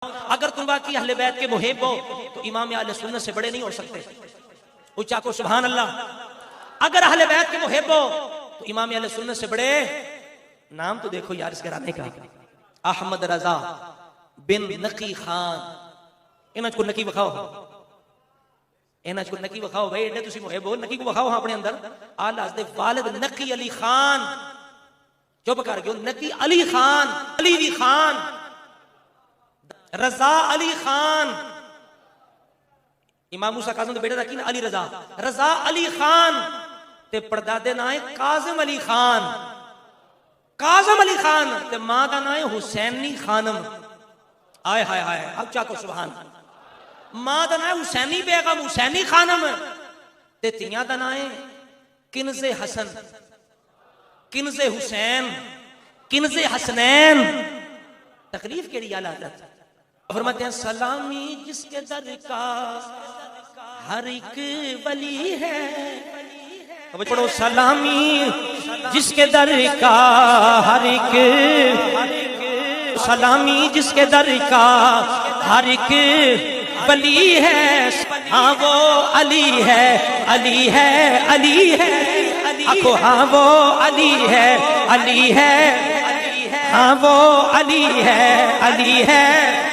اگر تم واقعی اہل بیت کے محب ہو تو امام اہل سنت سے بڑے نہیں ہو سکتے. اونچا کو سبحان اللہ. اگر اہل بیت کے محب ہو تو امام اہل سنت سے بڑے. نام تو دیکھو یار اس گھرانے کا, احمد رضا بن نقی خان. انہاں کو نقی بکھاؤ, انہاں کو نقی بکھاؤ بھائی, ایڈے تسی محب ہو, نقی کو بکھاؤ ہاں اپنے اندر. آلہ حضرت والد نقی علی خان, چپ کر گئے, نقی علی خان, علی وی خان, رضا علی خان. امام موسیٰ کاظم دے بیٹے دا کی نا علی رضا, رضا علی خان تے پردادے نا ہے کاظم علی خان, کاظم علی خان تے ماں دا نا ہے حسینی خانم. آئے ہائے ہائے, اب چاکو سبحان. ماں دا نا ہے حسینی بیگم, حسینی خانم تے تیاں دا نا ہے کنز حسن, کنز حسین, کنز حسنین. تکلیف کیڑی آلہ حضرت فرماتے ہیں سلامی جس کے در کا ہر ایک ولی ہے. اب پڑھو سلامی جس کے در کا ہر ایک, سلامی جس کے در کا ہر ایک ولی ہے. ہاں وہ علی ہے, علی ہے, علی ہے. آخو ہاں وہ علی ہے, علی ہے. ہاں وہ علی ہے, علی ہے.